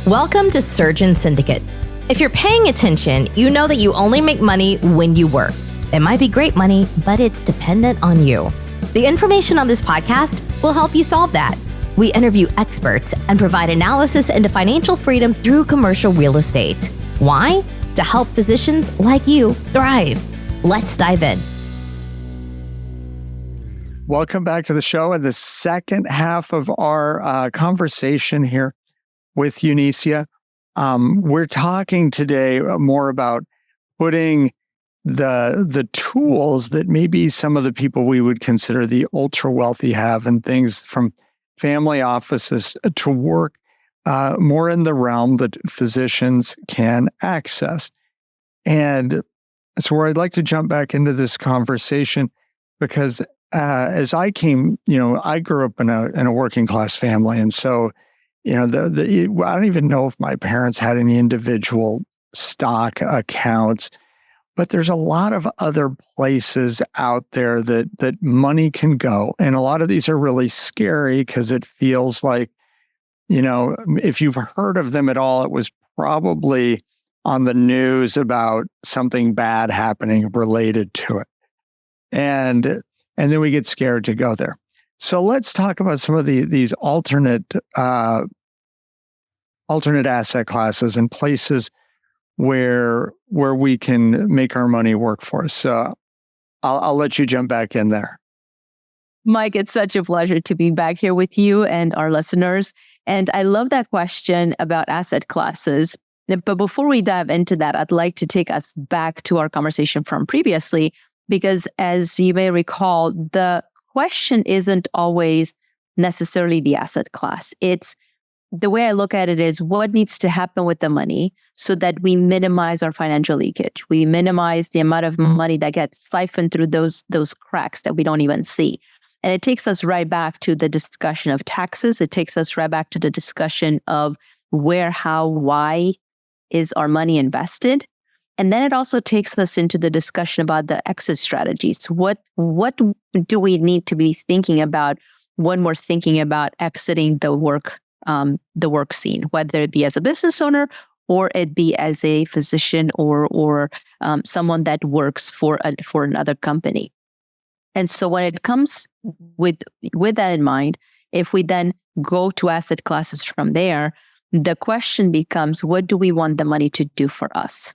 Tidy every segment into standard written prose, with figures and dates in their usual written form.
Welcome to Surgeon Syndicate. If you're paying attention, you know that you only make money when you work. It might be great money, but it's dependent on you. The information on this podcast will help you solve that. We interview experts and provide analysis into financial freedom through commercial real estate. Why? To help physicians like you thrive. Let's dive in. Welcome back to the show and the second half of our conversation here with Eunicia. We're talking today more about putting the tools that maybe some of the people we would consider the ultra wealthy have, and things from family offices to work more in the realm that physicians can access. And so where I'd like to jump back into this conversation, because as I came, I grew up in a working class family. And so, I don't even know if my parents had any individual stock accounts, but there's a lot of other places out there that money can go. And a lot of these are really scary because it feels like, if you've heard of them at all, it was probably on the news about something bad happening related to it. And then we get scared to go there. So let's talk about some of these alternate asset classes and places where we can make our money work for us. So I'll let you jump back in there. Mike, it's such a pleasure to be back here with you and our listeners. And I love that question about asset classes. But before we dive into that, I'd like to take us back to our conversation from previously, because as you may recall, the question isn't always necessarily the asset class. It's the way I look at it is what needs to happen with the money so that we minimize our financial leakage. We minimize the amount of money that gets siphoned through those cracks that we don't even see. And it takes us right back to the discussion of taxes. It takes us right back to the discussion of where, how, why is our money invested. And then it also takes us into the discussion about the exit strategies. What do we need to be thinking about when we're thinking about exiting the work scene, whether it be as a business owner or it be as a physician or someone that works for another company. And so when it comes with that in mind, if we then go to asset classes from there, the question becomes, what do we want the money to do for us?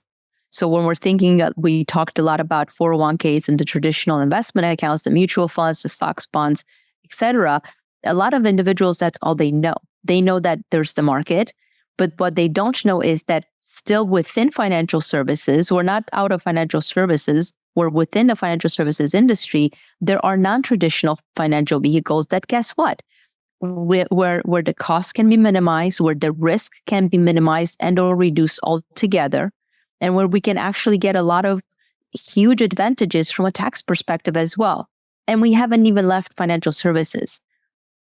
So when we're thinking, we talked a lot about 401ks and the traditional investment accounts, the mutual funds, the stocks, bonds, etc. A lot of individuals, that's all they know. They know that there's the market, but what they don't know is that still within financial services, we're not out of financial services, we're within the financial services industry, there are non-traditional financial vehicles that, guess what? Where the cost can be minimized, where the risk can be minimized and or reduced altogether, and where we can actually get a lot of huge advantages from a tax perspective as well. And we haven't even left financial services.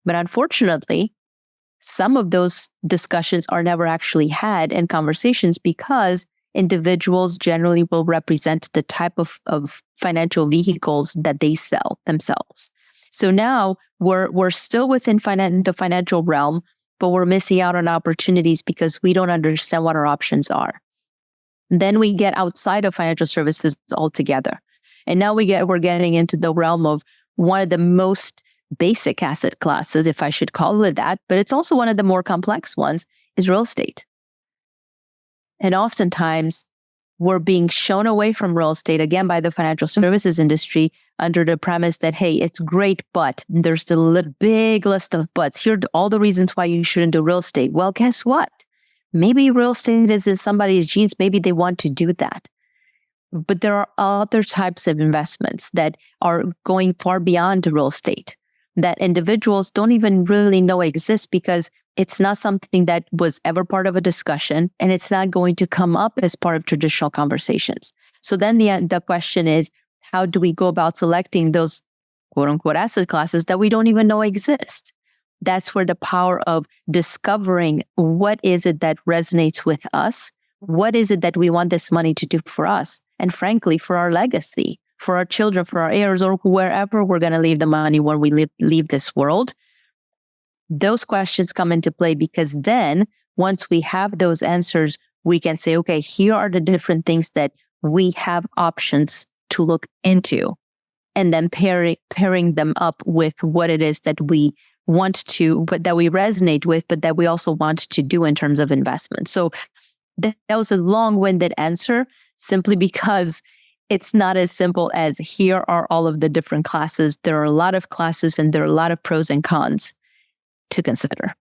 But unfortunately, some of those discussions are never actually had in conversations because individuals generally will represent the type of financial vehicles that they sell themselves. So now we're still within the financial realm, but we're missing out on opportunities because we don't understand what our options are. Then we get outside of financial services altogether. And now we're getting into the realm of one of the most basic asset classes, if I should call it that, but it's also one of the more complex ones, is real estate. And oftentimes, we're being shown away from real estate, again, by the financial services industry under the premise that, hey, it's great, but there's the big list of buts. Here are all the reasons why you shouldn't do real estate. Well, guess what? Maybe real estate is in somebody's genes. Maybe they want to do that. But there are other types of investments that are going far beyond real estate that individuals don't even really know exist because it's not something that was ever part of a discussion and it's not going to come up as part of traditional conversations. So then the question is, how do we go about selecting those quote unquote asset classes that we don't even know exist? That's where the power of discovering what is it that resonates with us, what is it that we want this money to do for us, and frankly, for our legacy, for our children, for our heirs, or wherever we're going to leave the money when we leave this world. Those questions come into play because then once we have those answers, we can say, okay, here are the different things that we have options to look into, and then pairing them up with what it is that we want to, but that we resonate with, but that we also want to do in terms of investment. So that was a long-winded answer, simply because it's not as simple as here are all of the different classes. There are a lot of classes and there are a lot of pros and cons to consider.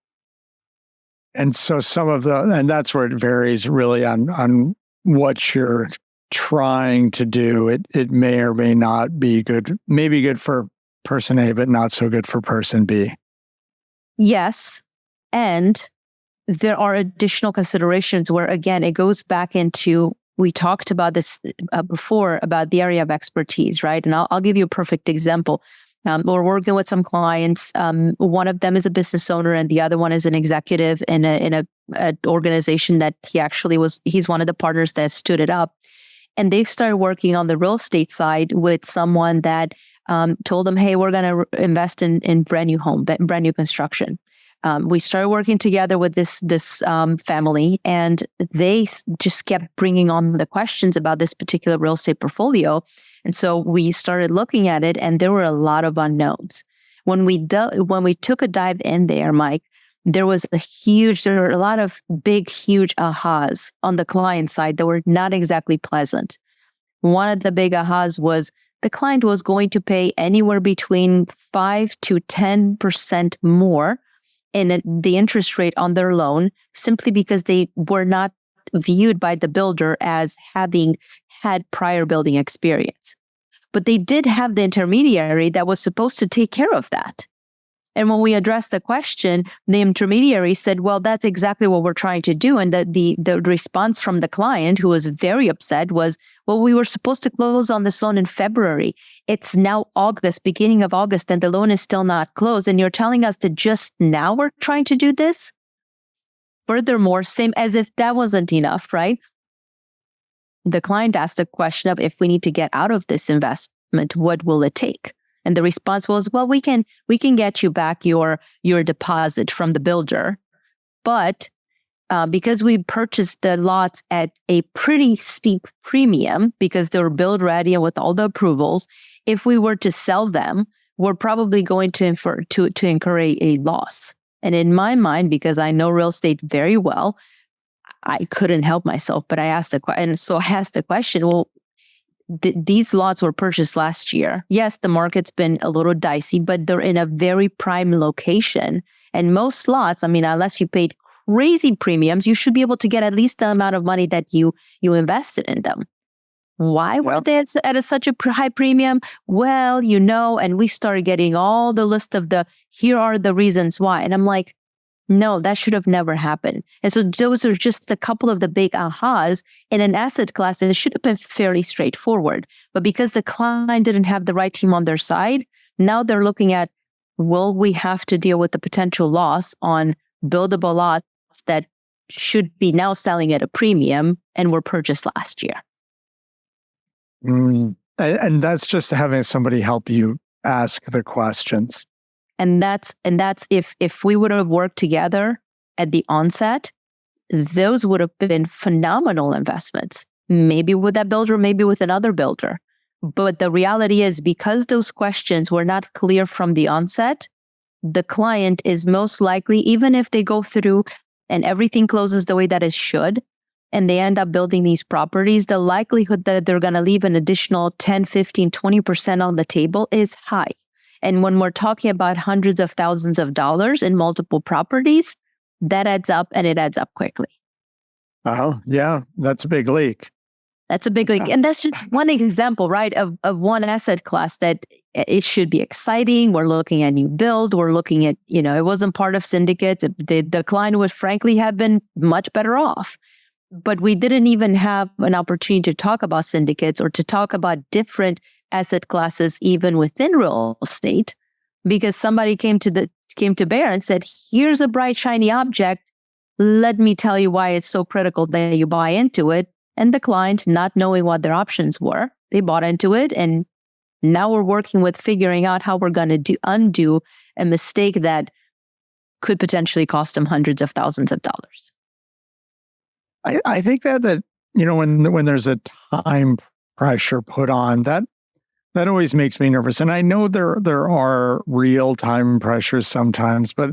And so and that's where it varies really on what you're trying to do. It may or may not be good, maybe good for person A, but not so good for person B. Yes. And there are additional considerations where, again, it goes back into, we talked about this before, about the area of expertise, right? And I'll give you a perfect example. We're working with some clients. One of them is a business owner and the other one is an executive in a organization that he's one of the partners that stood it up. And they've started working on the real estate side with someone that told them, hey, we're going to invest in brand new construction. We started working together with this family, and they just kept bringing on the questions about this particular real estate portfolio. And so we started looking at it, and there were a lot of unknowns. When we took a dive in there, Mike, there were a lot of big, huge ahas on the client side that were not exactly pleasant. One of the big ahas was the client was going to pay anywhere between 5 to 10% more in the interest rate on their loan, simply because they were not viewed by the builder as having had prior building experience. But they did have the intermediary that was supposed to take care of that. And when we addressed the question, the intermediary said, well, that's exactly what we're trying to do. And the response from the client, who was very upset, was, well, we were supposed to close on this loan in February. It's now August, beginning of August, and the loan is still not closed. And you're telling us that just now we're trying to do this? Furthermore, same as if that wasn't enough, right? The client asked a question of, if we need to get out of this investment, what will it take? And the response was, well, we can get you back your deposit from the builder, but because we purchased the lots at a pretty steep premium because they were build ready and with all the approvals, if we were to sell them, we're probably going to incur a loss. And in my mind, because I know real estate very well, I couldn't help myself, but I asked the question, well, these lots were purchased last year. Yes, the market's been a little dicey, but they're in a very prime location. And most lots, unless you paid crazy premiums, you should be able to get at least the amount of money that you invested in them. Why were they at such a high premium? Well, and we started getting all the list of here are the reasons why. And I'm like, no, that should have never happened. And so those are just a couple of the big ahas in an asset class, and it should have been fairly straightforward. But because the client didn't have the right team on their side, now they're looking at, will we have to deal with the potential loss on buildable lots that should be now selling at a premium and were purchased last year? And that's just having somebody help you ask the questions. And that's if we would have worked together at the onset, those would have been phenomenal investments. Maybe with that builder, maybe with another builder. But the reality is, because those questions were not clear from the onset, the client is most likely, even if they go through and everything closes the way that it should, and they end up building these properties, the likelihood that they're going to leave an additional 10, 15, 20% on the table is high. And when we're talking about hundreds of thousands of dollars in multiple properties, that adds up, and it adds up quickly. Oh, yeah. That's a big leak. That's a big leak. And that's just one example, right, of one asset class that it should be exciting. We're looking at new build. We're looking at, it wasn't part of syndicates. The client would frankly have been much better off. But we didn't even have an opportunity to talk about syndicates or to talk about different asset classes even within real estate, because somebody came to bear and said, here's a bright, shiny object. Let me tell you why it's so critical that you buy into it. And the client, not knowing what their options were, they bought into it. And now we're working with figuring out how we're going to undo a mistake that could potentially cost them hundreds of thousands of dollars. I think that when there's a time pressure put on, that always makes me nervous. And I know there are real time pressures sometimes, but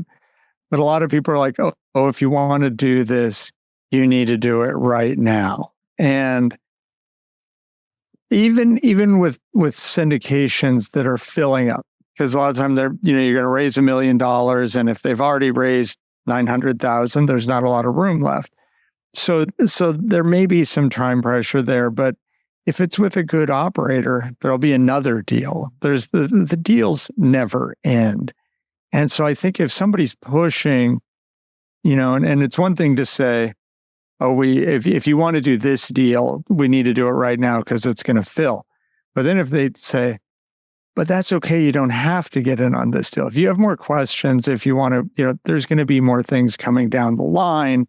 a lot of people are like, oh, if you want to do this, you need to do it right now. And even with syndications that are filling up, because a lot of time you're going to raise $1 million, and if they've already raised 900,000, there's not a lot of room left. So there may be some time pressure there, but if it's with a good operator, there'll be another deal. There's the deals never end. And so I think if somebody's pushing, and it's one thing to say, oh, if you want to do this deal, we need to do it right now because it's going to fill. But then if they say, but that's okay, you don't have to get in on this deal. If you have more questions, if you want to, there's going to be more things coming down the line.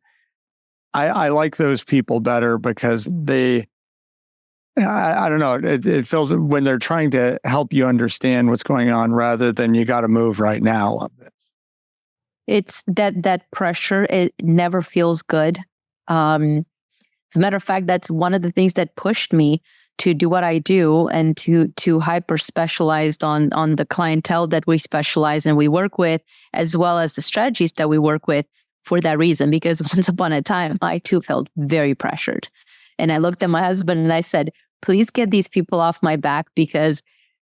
I like those people better because I don't know, it feels when they're trying to help you understand what's going on rather than you got to move right now on this. It's that pressure, it never feels good. As a matter of fact, that's one of the things that pushed me to do what I do and to hyper specialized on the clientele that we specialize and we work with, as well as the strategies that we work with for that reason. Because once upon a time, I too felt very pressured. And I looked at my husband and I said, please get these people off my back because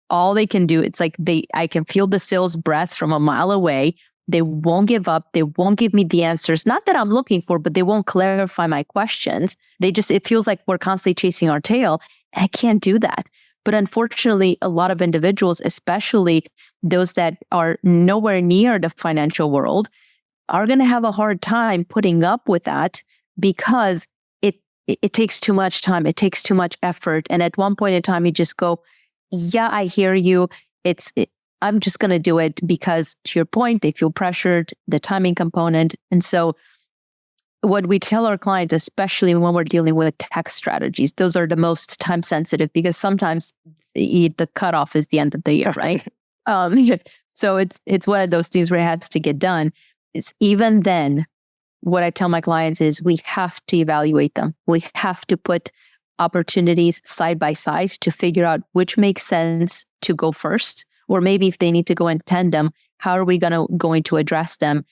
all they can do, it's like I can feel the sales breath from a mile away. They won't give up. They won't give me the answers. Not that I'm looking for, but they won't clarify my questions. It feels like we're constantly chasing our tail. I can't do that. But unfortunately, a lot of individuals, especially those that are nowhere near the financial world, are going to have a hard time putting up with that because it takes too much time. It takes too much effort. And at one point in time, you just go, yeah, I hear you. I'm just going to do it because, to your point, they feel pressured, the timing component. And so what we tell our clients, especially when we're dealing with tax strategies, those are the most time sensitive because sometimes the cutoff is the end of the year, right? So it's one of those things where it has to get done. It's even then, what I tell my clients is we have to evaluate them. We have to put opportunities side by side to figure out which makes sense to go first. Or maybe if they need to go in tandem, how are we going to address them?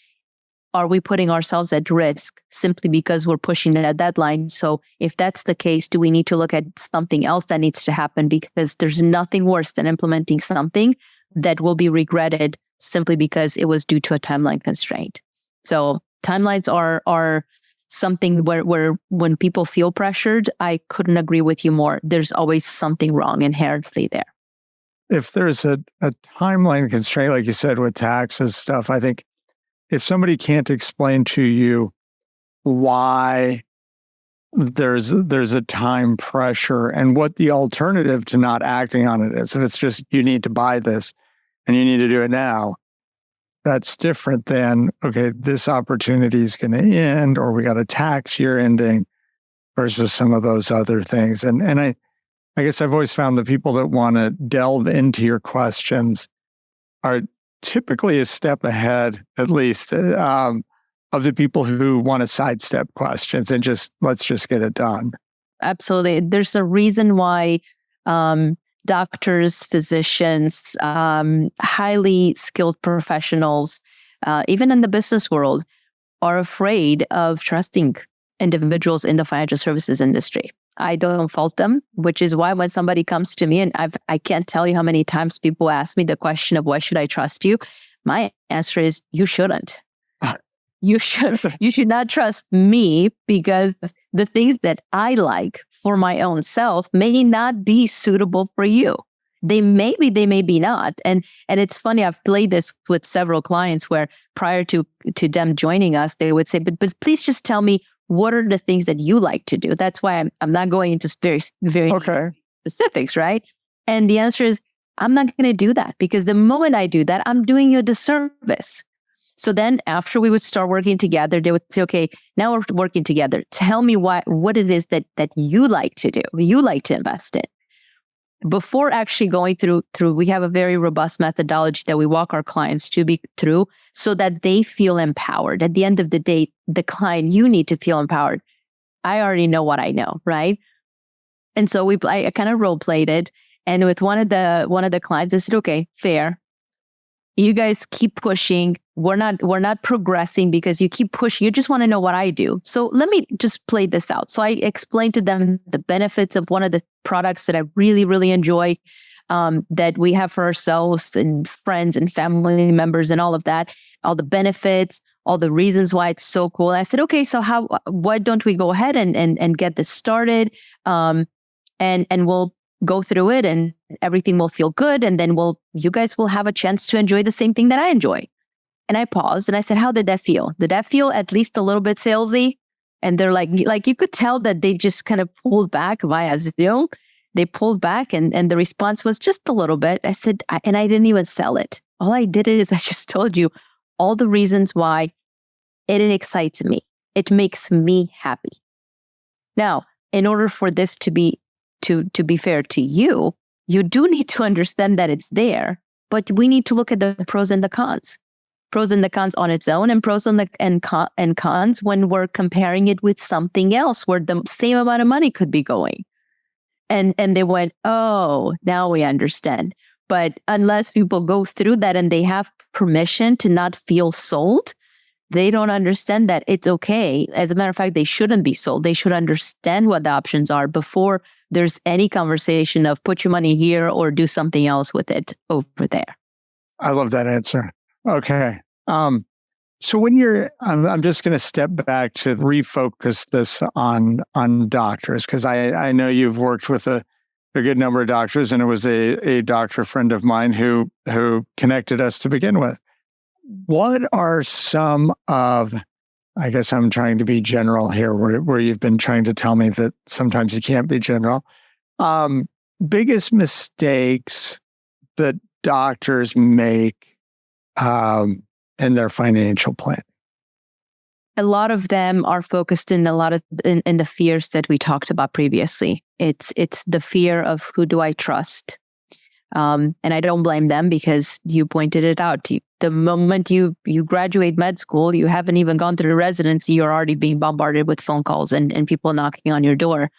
Are we putting ourselves at risk simply because we're pushing a deadline? So if that's the case, do we need to look at something else that needs to happen? Because there's nothing worse than implementing something that will be regretted simply because it was due to a timeline constraint. So timelines are something where when people feel pressured, I couldn't agree with you more. There's always something wrong inherently there. If there's a timeline constraint, like you said, with taxes stuff, I think if somebody can't explain to you why there's a time pressure and what the alternative to not acting on it is, if it's just you need to buy this and you need to do it now, that's different than, okay, this opportunity is going to end or we got a tax year ending versus some of those other things. And I guess I've always found the people that want to delve into your questions are typically a step ahead, at least, of the people who want to sidestep questions and let's just get it done. Absolutely. There's a reason why doctors, physicians, highly skilled professionals, even in the business world, are afraid of trusting individuals in the financial services industry. I don't fault them, which is why when somebody comes to me, and I can't tell you how many times people ask me the question of why should I trust you? My answer is you shouldn't. You should not trust me because the things that I like for my own self may not be suitable for you. They may be, they may be not. And it's funny, I've played this with several clients where prior to them joining us, they would say, but please just tell me, what are the things that you like to do? That's why I'm not going into very specifics, right? And the answer is, I'm not going to do that because the moment I do that, I'm doing you a disservice. So then after we would start working together, they would say, okay, now we're working together. Tell me what it is that you like to do, you like to invest in. Before actually going through, we have a very robust methodology that we walk our clients through so that they feel empowered. At the end of the day, the client, you need to feel empowered. I already know what I know, right? And so I kind of role played it. And with one of the clients, I said, okay, fair. You guys keep pushing. We're not progressing because you keep pushing. You just want to know what I do. So let me just play this out. So I explained to them the benefits of one of the products that I really, really enjoy, that we have for ourselves and friends and family members and all of that, all the benefits, all the reasons why it's so cool. And I said, okay, so why don't we go ahead and get this started? And we'll go through it and everything will feel good. And then you guys will have a chance to enjoy the same thing that I enjoy. And I paused and I said, how did that feel? Did that feel at least a little bit salesy? And they're like you could tell that they just kind of pulled back via Zoom. They pulled back and the response was just a little bit. I said, and I didn't even sell it. All I did is I just told you all the reasons why it excites me. It makes me happy. Now, in order for this to be fair to you, you do need to understand that it's there, but we need to look at the pros and the cons. Pros and the cons on its own, and pros and cons when we're comparing it with something else where the same amount of money could be going. And they went, oh, now we understand. But unless people go through that and they have permission to not feel sold, they don't understand that it's okay. As a matter of fact, they shouldn't be sold. They should understand what the options are before there's any conversation of put your money here or do something else with it over there. I love that answer. Okay. So when I'm just going to step back to refocus this on doctors, because I know you've worked with a good number of doctors, and it was a doctor friend of mine who connected us to begin with. What are some of, I guess I'm trying to be general here, where you've been trying to tell me that sometimes you can't be general, biggest mistakes that doctors make in their financial plan? A lot of them are focused in in the fears that we talked about previously. It's the fear of who do I trust? And I don't blame them because you pointed it out. The moment you graduate med school, you haven't even gone through residency, you're already being bombarded with phone calls and people knocking on your door.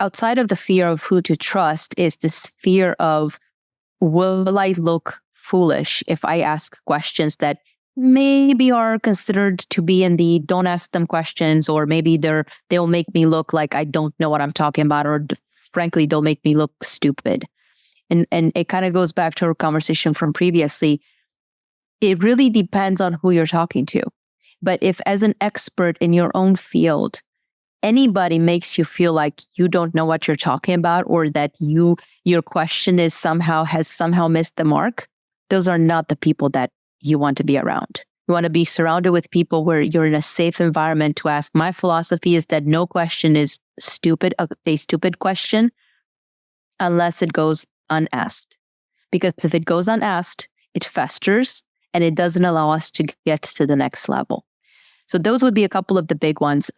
Outside of the fear of who to trust is this fear of, will I look foolish if I ask questions that maybe are considered to be in the don't ask them questions, or maybe they'll make me look like I don't know what I'm talking about, or frankly, they'll make me look stupid. And it kind of goes back to our conversation from previously. It really depends on who you're talking to. But if as an expert in your own field, anybody makes you feel like you don't know what you're talking about, or that your question has somehow missed the mark, those are not the people that you want to be around. You want to be surrounded with people where you're in a safe environment to ask. My philosophy is that no question is a stupid question, unless it goes unasked. Because if it goes unasked, it festers and it doesn't allow us to get to the next level. So those would be a couple of the big ones.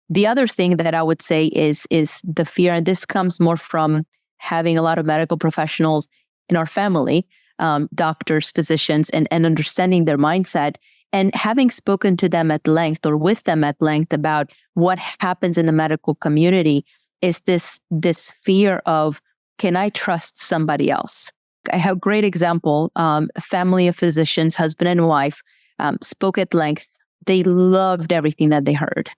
The other thing that I would say is the fear, and this comes more from having a lot of medical professionals in our family, doctors, physicians, and understanding their mindset, and having spoken to them at length or with them at length about what happens in the medical community, is this fear of, can I trust somebody else? I have a great example. A family of physicians, husband and wife, spoke at length. They loved everything that they heard.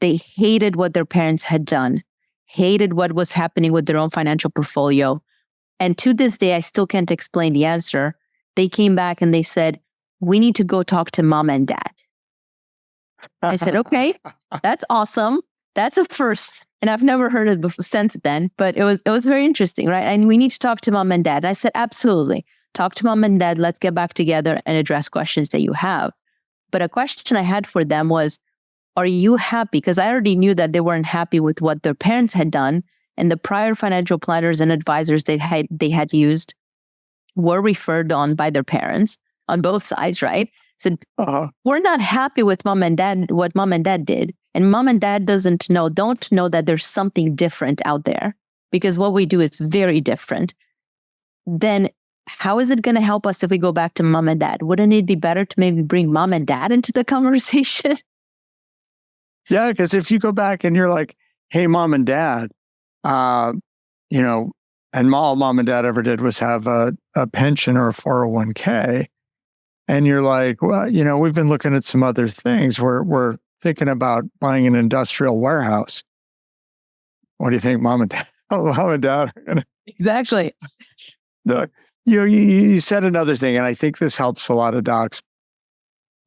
They hated what their parents had done, hated what was happening with their own financial portfolio. And to this day, I still can't explain the answer. They came back and they said, we need to go talk to mom and dad. I said, okay, that's awesome. That's a first. And I've never heard it before since then, but it was very interesting, right? And we need to talk to mom and dad. And I said, absolutely. Talk to mom and dad. Let's get back together and address questions that you have. But a question I had for them was, are you happy? Because I already knew that they weren't happy with what their parents had done. And the prior financial planners and advisors they had used were referred on by their parents on both sides, right? Said, we're not happy with mom and dad, what mom and dad did. And mom and dad don't know that there's something different out there, because what we do is very different. Then how is it going to help us if we go back to mom and dad? Wouldn't it be better to maybe bring mom and dad into the conversation? Yeah, because if you go back and you're like, hey, mom and dad, and all mom and dad ever did was have a pension or a 401k. And you're like, well, we've been looking at some other things. We're thinking about buying an industrial warehouse. What do you think, mom and dad? Mom and dad are gonna... Exactly. You said another thing, and I think this helps a lot of docs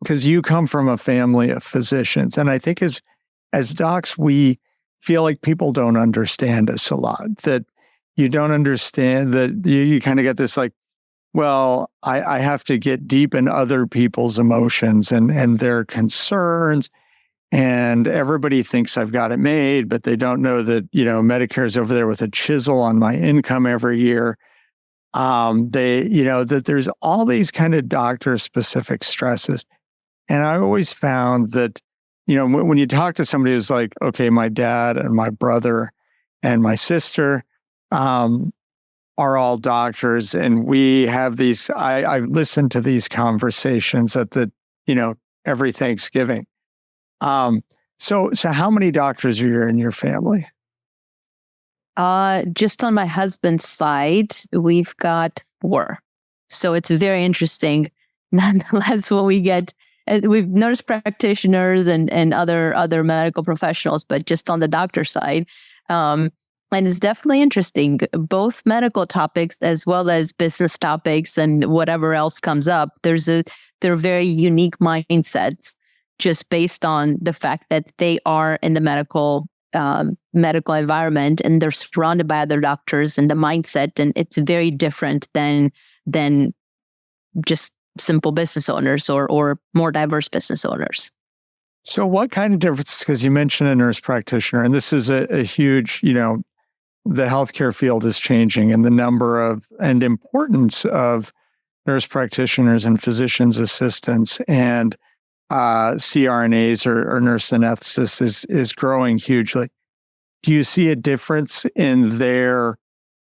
because you come from a family of physicians. And I think as docs, we feel like people don't understand us a lot, that you don't understand, that you kind of get this like, well, I have to get deep in other people's emotions and their concerns. And everybody thinks I've got it made, but they don't know that, Medicare's over there with a chisel on my income every year. That there's all these kind of doctor-specific stresses. And I always found that, when you talk to somebody who's like, okay, my dad and my brother and my sister are all doctors, and we have these, I listened to these conversations at every Thanksgiving. So how many doctors are you in your family? Just on my husband's side, we've got 4. So it's very interesting. Nonetheless, when we get, we've nurse practitioners and other medical professionals, but just on the doctor side, and it's definitely interesting, both medical topics as well as business topics and whatever else comes up. They're very unique mindsets, just based on the fact that they are in the medical environment and they're surrounded by other doctors, and the mindset, and it's very different than just simple business owners or more diverse business owners. So what kind of difference, because you mentioned a nurse practitioner, and this is a huge, the healthcare field is changing, and the number of and importance of nurse practitioners and physicians assistants and CRNAs or nurse anesthetists is growing hugely. Do you see a difference in their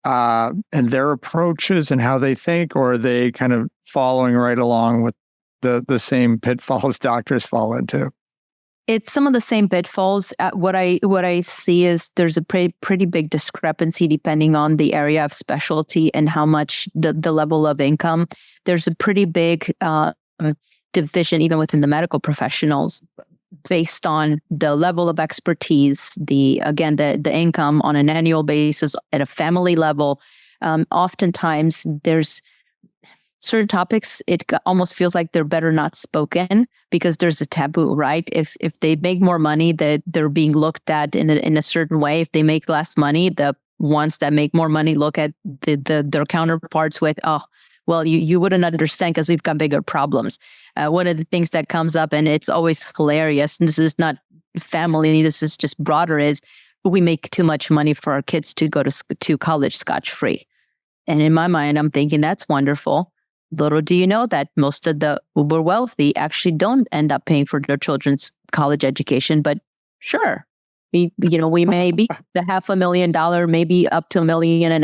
approaches and how they think, or are they kind of following right along with the same pitfalls doctors fall into? It's some of the same pitfalls. What I see is there's a pretty big discrepancy depending on the area of specialty and how much the level of income. There's a pretty big division even within the medical professionals based on the level of expertise, the income on an annual basis at a family level. Oftentimes there's certain topics, it almost feels like they're better not spoken because there's a taboo, right? If they make more money, that they're being looked at in a certain way. If they make less money, the ones that make more money look at their counterparts with, oh, well, you wouldn't understand because we've got bigger problems. One of the things that comes up, and it's always hilarious, and this is not family, this is just broader, is we make too much money for our kids to go to college scotch-free. And in my mind, I'm thinking that's wonderful. Little do you know that most of the uber wealthy actually don't end up paying for their children's college education. But sure, we may be the $500,000, maybe up to $1.5 million.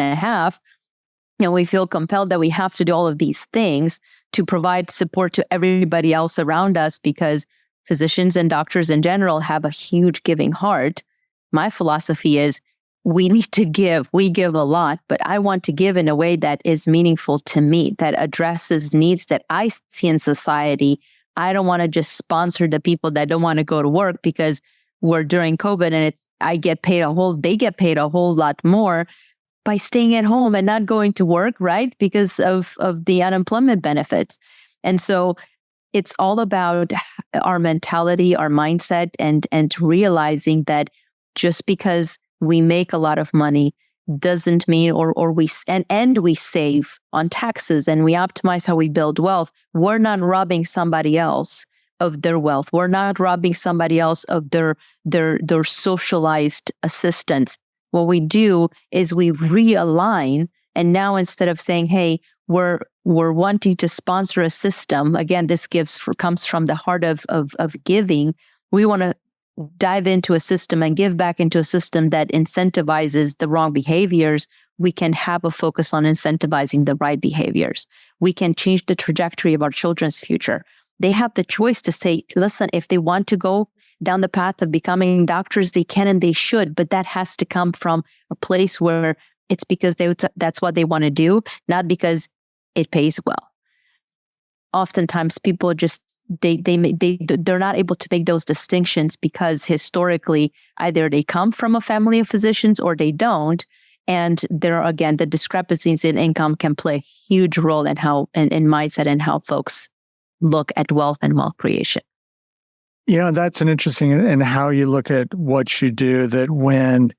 And we feel compelled that we have to do all of these things to provide support to everybody else around us, because physicians and doctors in general have a huge giving heart. My philosophy is we need to give. We give a lot, but I want to give in a way that is meaningful to me, that addresses needs that I see in society. I don't want to just sponsor the people that don't want to go to work because we're during COVID and they get paid a whole lot more by staying at home and not going to work, right? Because of the unemployment benefits. And so it's all about our mentality, our mindset, and realizing that just because we make a lot of money doesn't mean, or we save on taxes and we optimize how we build wealth. We're not robbing somebody else of their wealth. We're not robbing somebody else of their socialized assistance. What we do is we realign, and now instead of saying, "Hey, we're wanting to sponsor a system," again, this comes from the heart of giving. We want to dive into a system and give back into a system that incentivizes the wrong behaviors. We can have a focus on incentivizing the right behaviors. We can change the trajectory of our children's future. They have the choice to say, listen, if they want to go down the path of becoming doctors, they can and they should, but that has to come from a place where it's because that's what they want to do, not because it pays well. Oftentimes people just, they're not able to make those distinctions because historically, either they come from a family of physicians or they don't. And there are, again, the discrepancies in income can play a huge role in how, in mindset and how folks look at wealth and wealth creation. That's an interesting, and how you look at what you do, that when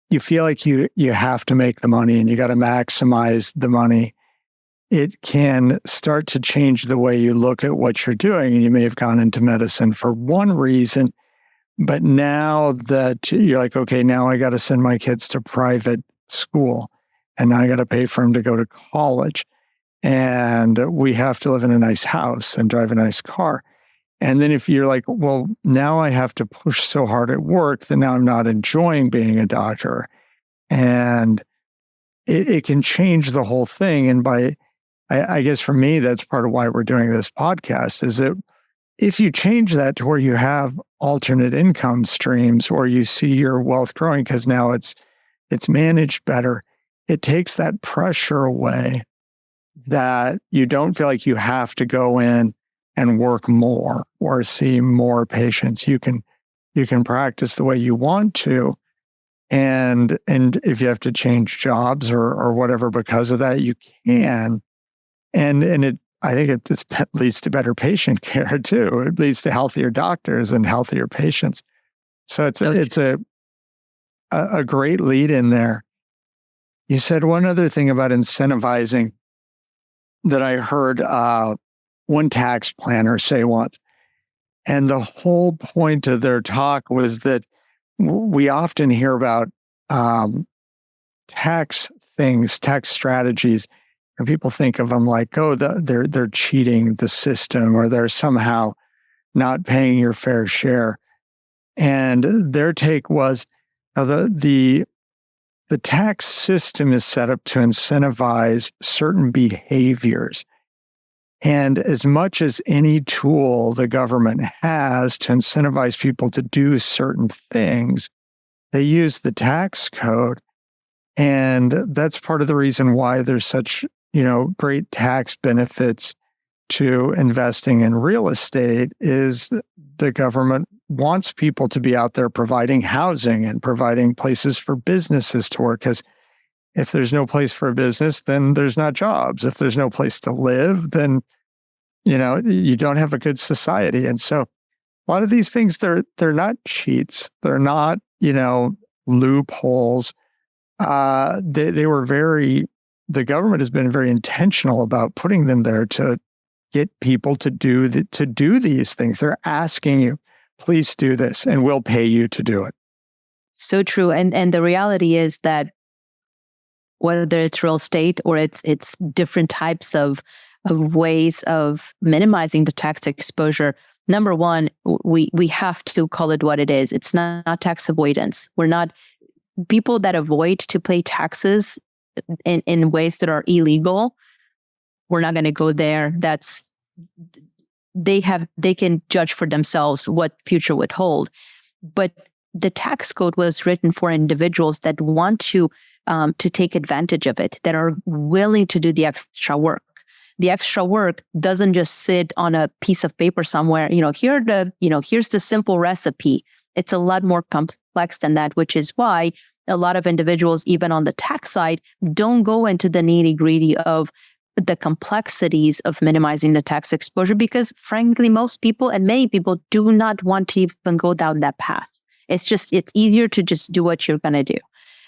you feel like you have to make the money and you got to maximize the money, it can start to change the way you look at what you're doing. And you may have gone into medicine for one reason, but now that you're like, okay, now I got to send my kids to private school and now I got to pay for them to go to college. And we have to live in a nice house and drive a nice car. And then if you're like, well, now I have to push so hard at work that now I'm not enjoying being a doctor. And it can change the whole thing. And I guess for me, that's part of why we're doing this podcast, is that if you change that to where you have alternate income streams, or you see your wealth growing because now it's managed better, it takes that pressure away, that you don't feel like you have to go in and work more or see more patients. You can practice the way you want to. And if you have to change jobs or whatever because of that, you can. And I think it leads to better patient care too. It leads to healthier doctors and healthier patients. So it's a great lead in there. You said one other thing about incentivizing that I heard one tax planner say once. And the whole point of their talk was that we often hear about tax things, tax strategies, and people think of them like, oh, they're cheating the system, or they're somehow not paying your fair share. And their take was, the tax system is set up to incentivize certain behaviors. And as much as any tool the government has to incentivize people to do certain things, they use the tax code. And that's part of the reason why there's such, great tax benefits to investing in real estate, is the government wants people to be out there providing housing and providing places for businesses to work. Because if there's no place for a business, then there's not jobs. If there's no place to live, then you don't have a good society. And so a lot of these things, they're not cheats. They're not, loopholes. They were the government has been very intentional about putting them there to get people to do these things. They're asking you, please do this, and we'll pay you to do it. So true. And the reality is that whether it's real estate or it's different types of ways of minimizing the tax exposure, number one, we have to call it what it is. It's not tax avoidance. We're not people that avoid to pay taxes in ways that are illegal. We're not going to go there. They can judge for themselves what future would hold. But the tax code was written for individuals that want to take advantage of it, that are willing to do the extra work. The extra work doesn't just sit on a piece of paper somewhere. Here's the simple recipe. It's a lot more complex than that, which is why a lot of individuals, even on the tax side, don't go into the nitty-gritty of the complexities of minimizing the tax exposure, because frankly, most people and many people do not want to even go down that path. It's easier to just do what you're going to do.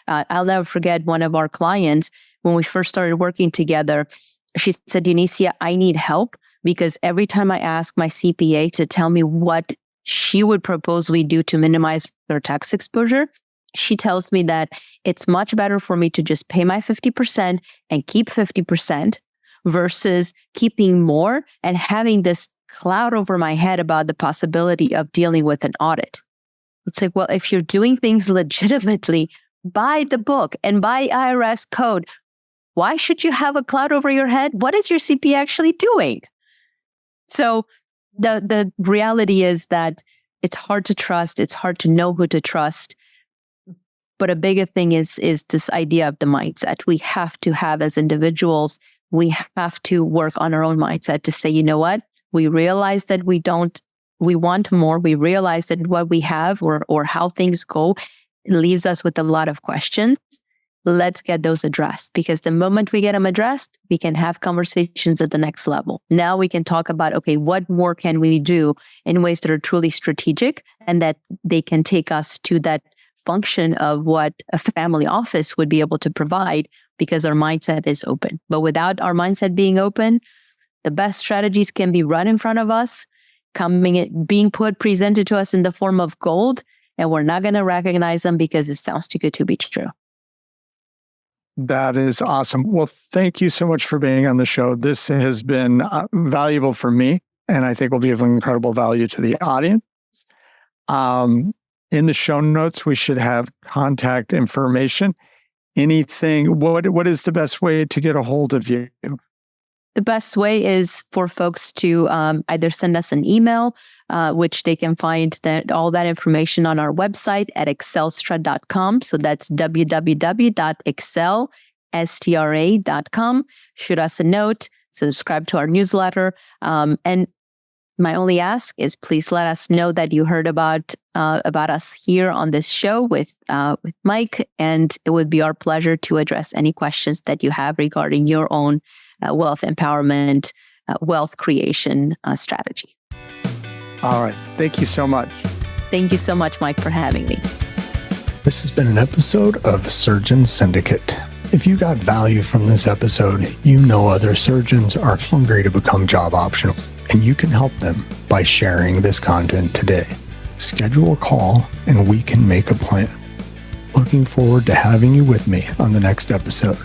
I'll never forget one of our clients, when we first started working together, she said, Eunicia, I need help, because every time I ask my CPA to tell me what she would propose we do to minimize their tax exposure, she tells me that it's much better for me to just pay my 50% and keep 50% versus keeping more and having this cloud over my head about the possibility of dealing with an audit. It's like, well, if you're doing things legitimately by the book and by IRS code, why should you have a cloud over your head? What is your CPA actually doing? So the reality is that it's hard to trust. It's hard to know who to trust. But a bigger thing is this idea of the mindset. We have to have, as individuals, we have to work on our own mindset to say, you know what? We realize that we want more. We realize that what we have or how things go leaves us with a lot of questions. Let's get those addressed, because the moment we get them addressed, we can have conversations at the next level. Now we can talk about, okay, what more can we do in ways that are truly strategic and that they can take us to that function of what a family office would be able to provide, because our mindset is open. But without our mindset being open, the best strategies can be run in front of us, being presented to us in the form of gold, and we're not going to recognize them because it sounds too good to be true. That is awesome. Well, thank you so much for being on the show. This has been valuable for me, and I think will be of incredible value to the audience. In the show notes, we should have contact information. Anything, what is the best way to get a hold of you? The best way is for folks to either send us an email, which they can find all that information on our website at excelstra.com. So that's www.excelstra.com. Shoot us a note, subscribe to our newsletter. And my only ask is please let us know that you heard about us here on this show with Mike, and it would be our pleasure to address any questions that you have regarding your own wealth empowerment, wealth creation strategy. All right. Thank you so much. Thank you so much, Mike, for having me. This has been an episode of Surgeon Syndicate. If you got value from this episode, you know other surgeons are hungry to become job optional, and you can help them by sharing this content today. Schedule a call and we can make a plan. Looking forward to having you with me on the next episode.